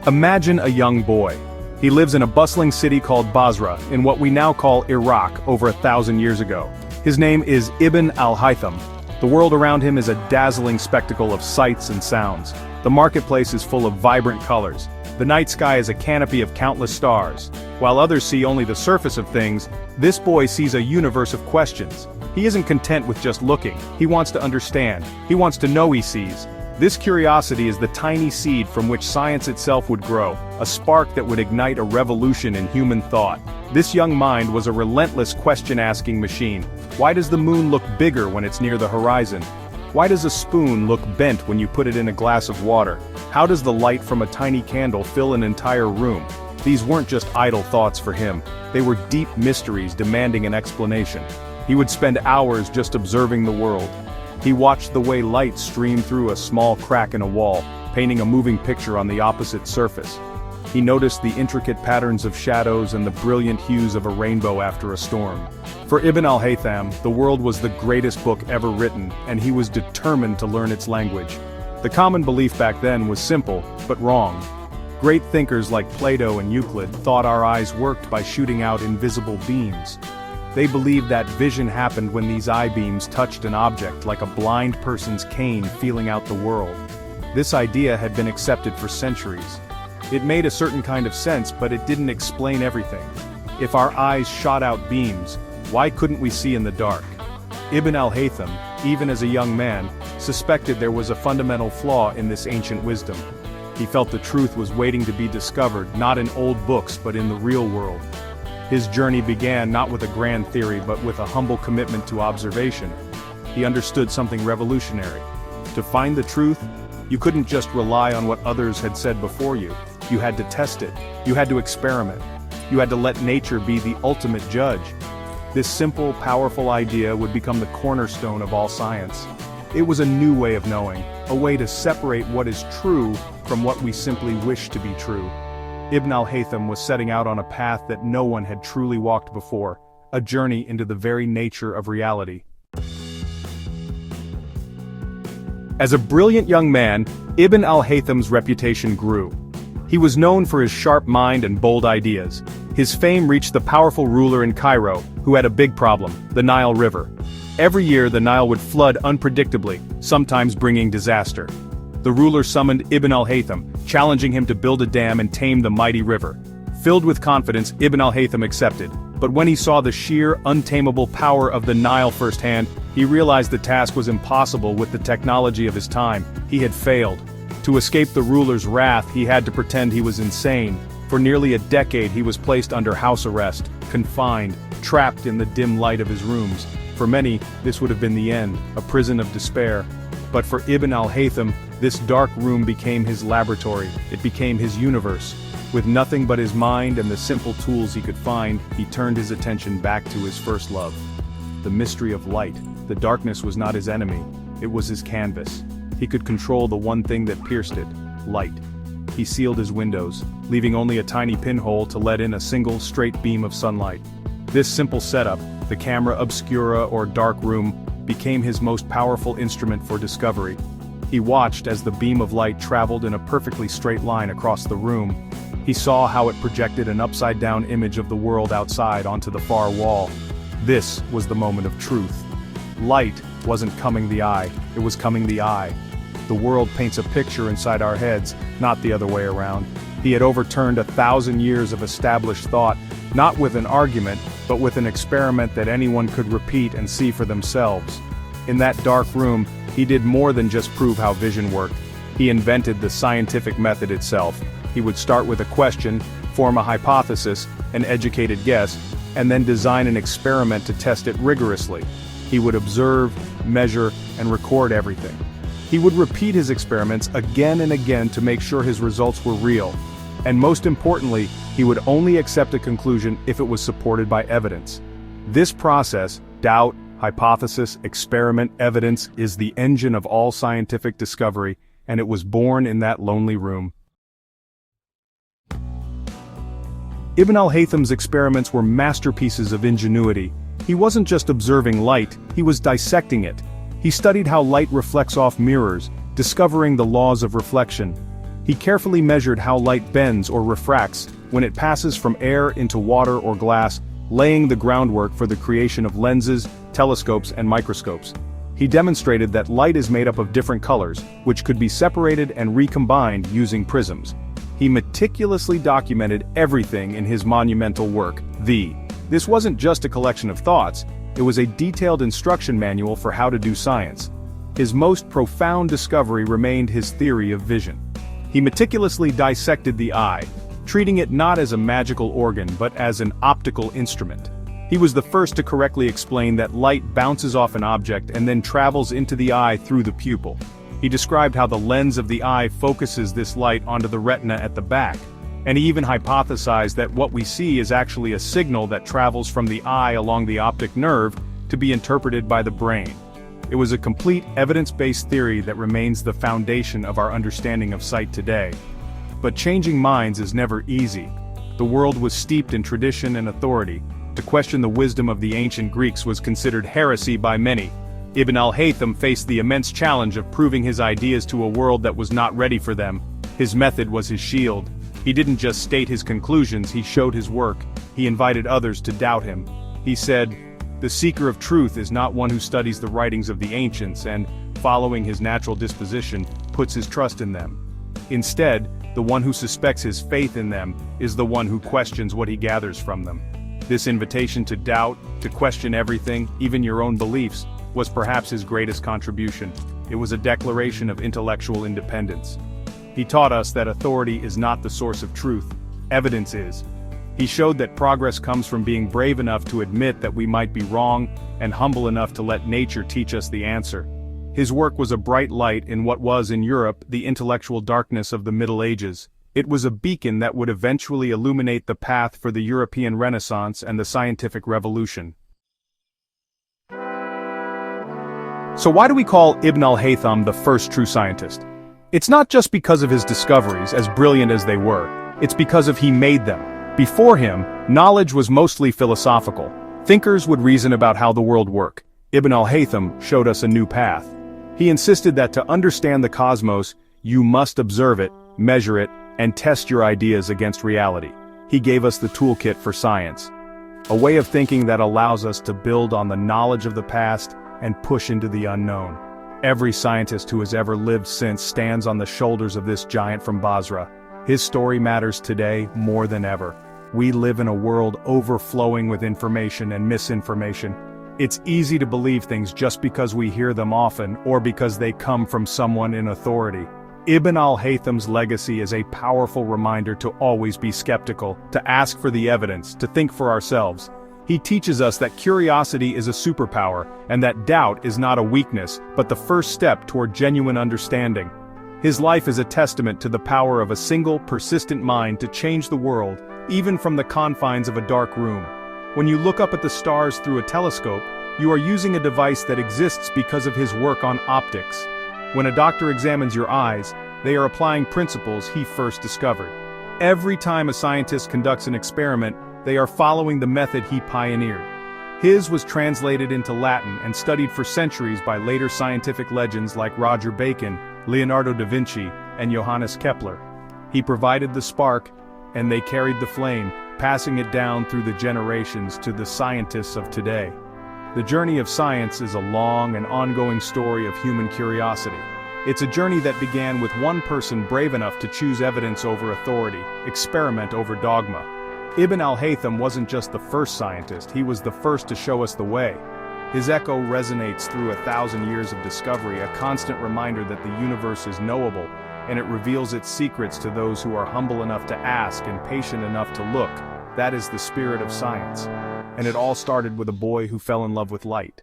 Imagine a young boy. He lives in a bustling city called Basra, in what we now call Iraq, over 1,000 years ago. His name is Ibn al-Haytham. The world around him is a dazzling spectacle of sights and sounds. The marketplace is full of vibrant colors. The night sky is a canopy of countless stars. While others see only the surface of things, this boy sees a universe of questions. He isn't content with just looking. He wants to understand. He wants to know he sees. This curiosity is the tiny seed from which science itself would grow, a spark that would ignite a revolution in human thought. This young mind was a relentless question-asking machine. Why does the moon look bigger when it's near the horizon? Why does a spoon look bent when you put it in a glass of water? How does the light from a tiny candle fill an entire room? These weren't just idle thoughts for him. They were deep mysteries demanding an explanation. He would spend hours just observing the world. He watched the way light streamed through a small crack in a wall, painting a moving picture on the opposite surface. He noticed the intricate patterns of shadows and the brilliant hues of a rainbow after a storm. For Ibn al-Haytham, the world was the greatest book ever written, and he was determined to learn its language. The common belief back then was simple, but wrong. Great thinkers like Plato and Euclid thought our eyes worked by shooting out invisible beams. They believed that vision happened when these eye beams touched an object, like a blind person's cane feeling out the world. This idea had been accepted for centuries. It made a certain kind of sense, but it didn't explain everything. If our eyes shot out beams, why couldn't we see in the dark? Ibn al-Haytham, even as a young man, suspected there was a fundamental flaw in this ancient wisdom. He felt the truth was waiting to be discovered, not in old books but in the real world. His journey began not with a grand theory but with a humble commitment to observation. He understood something revolutionary. To find the truth, you couldn't just rely on what others had said before you. You had to test it. You had to experiment. You had to let nature be the ultimate judge. This simple, powerful idea would become the cornerstone of all science. It was a new way of knowing, a way to separate what is true from what we simply wish to be true. Ibn al-Haytham was setting out on a path that no one had truly walked before, a journey into the very nature of reality. As a brilliant young man, Ibn al-Haytham's reputation grew. He was known for his sharp mind and bold ideas. His fame reached the powerful ruler in Cairo, who had a big problem, the Nile River. Every year the Nile would flood unpredictably, sometimes bringing disaster. The ruler summoned Ibn al-Haytham, challenging him to build a dam and tame the mighty river. Filled with confidence, Ibn al-Haytham accepted, but when he saw the sheer, untamable power of the Nile firsthand, he realized the task was impossible with the technology of his time. He had failed. To escape the ruler's wrath, he had to pretend he was insane. For nearly a decade he was placed under house arrest, confined, trapped in the dim light of his rooms. For many, this would have been the end, a prison of despair. But for Ibn al-Haytham, this dark room became his laboratory, it became his universe. With nothing but his mind and the simple tools he could find, he turned his attention back to his first love. The mystery of light. The darkness was not his enemy, it was his canvas. He could control the one thing that pierced it, light. He sealed his windows, leaving only a tiny pinhole to let in a single straight beam of sunlight. This simple setup, the camera obscura or dark room, became his most powerful instrument for discovery. He watched as the beam of light traveled in a perfectly straight line across the room. He saw how it projected an upside-down image of the world outside onto the far wall. This was the moment of truth. Light wasn't coming the eye, it was coming the eye. The world paints a picture inside our heads, not the other way around. He had overturned 1,000 years of established thought, not with an argument, but with an experiment that anyone could repeat and see for themselves. In that dark room, he did more than just prove how vision worked. He invented the scientific method itself. He would start with a question, form a hypothesis, an educated guess, and then design an experiment to test it rigorously. He would observe, measure, and record everything. He would repeat his experiments again and again to make sure his results were real. And most importantly, he would only accept a conclusion if it was supported by evidence. This process, doubt, hypothesis, experiment, evidence, is the engine of all scientific discovery, and it was born in that lonely room. Ibn al-Haytham's experiments were masterpieces of ingenuity. He wasn't just observing light, he was dissecting it. He studied how light reflects off mirrors, discovering the laws of reflection. He carefully measured how light bends or refracts when it passes from air into water or glass, laying the groundwork for the creation of lenses, telescopes, and microscopes. He demonstrated that light is made up of different colors, which could be separated and recombined using prisms. He meticulously documented everything in his monumental work, This wasn't just a collection of thoughts, it was a detailed instruction manual for how to do science. His most profound discovery remained his theory of vision. He meticulously dissected the eye, treating it not as a magical organ but as an optical instrument. He was the first to correctly explain that light bounces off an object and then travels into the eye through the pupil. He described how the lens of the eye focuses this light onto the retina at the back, and he even hypothesized that what we see is actually a signal that travels from the eye along the optic nerve to be interpreted by the brain. It was a complete evidence-based theory that remains the foundation of our understanding of sight today. But changing minds is never easy. The world was steeped in tradition and authority. To question the wisdom of the ancient Greeks was considered heresy by many. Ibn al-Haytham faced the immense challenge of proving his ideas to a world that was not ready for them. His method was his shield. He didn't just state his conclusions, he showed his work. He invited others to doubt him. He said, "The seeker of truth is not one who studies the writings of the ancients and, following his natural disposition, puts his trust in them. Instead, the one who suspects his faith in them is the one who questions what he gathers from them." This invitation to doubt, to question everything, even your own beliefs, was perhaps his greatest contribution. It was a declaration of intellectual independence. He taught us that authority is not the source of truth, evidence is. He showed that progress comes from being brave enough to admit that we might be wrong, and humble enough to let nature teach us the answer. His work was a bright light in what was in Europe the intellectual darkness of the Middle Ages. It was a beacon that would eventually illuminate the path for the European Renaissance and the scientific revolution. So why do we call Ibn al-Haytham the first true scientist? It's not just because of his discoveries, as brilliant as they were, it's because he made them. Before him, knowledge was mostly philosophical. Thinkers would reason about how the world worked. Ibn al-Haytham showed us a new path. He insisted that to understand the cosmos, you must observe it, measure it, and test your ideas against reality. He gave us the toolkit for science. A way of thinking that allows us to build on the knowledge of the past and push into the unknown. Every scientist who has ever lived since stands on the shoulders of this giant from Basra. His story matters today more than ever. We live in a world overflowing with information and misinformation. It's easy to believe things just because we hear them often or because they come from someone in authority. Ibn al-Haytham's legacy is a powerful reminder to always be skeptical, to ask for the evidence, to think for ourselves. He teaches us that curiosity is a superpower, and that doubt is not a weakness, but the first step toward genuine understanding. His life is a testament to the power of a single, persistent mind to change the world, even from the confines of a dark room. When you look up at the stars through a telescope, you are using a device that exists because of his work on optics. When a doctor examines your eyes, they are applying principles he first discovered. Every time a scientist conducts an experiment, they are following the method he pioneered. His was translated into Latin and studied for centuries by later scientific legends like Roger Bacon, Leonardo da Vinci, and Johannes Kepler. He provided the spark, and they carried the flame, passing it down through the generations to the scientists of today. The journey of science is a long and ongoing story of human curiosity. It's a journey that began with one person brave enough to choose evidence over authority, experiment over dogma. Ibn al-Haytham wasn't just the first scientist, he was the first to show us the way. His echo resonates through 1,000 years of discovery, a constant reminder that the universe is knowable, and it reveals its secrets to those who are humble enough to ask and patient enough to look. That is the spirit of science. And it all started with a boy who fell in love with light.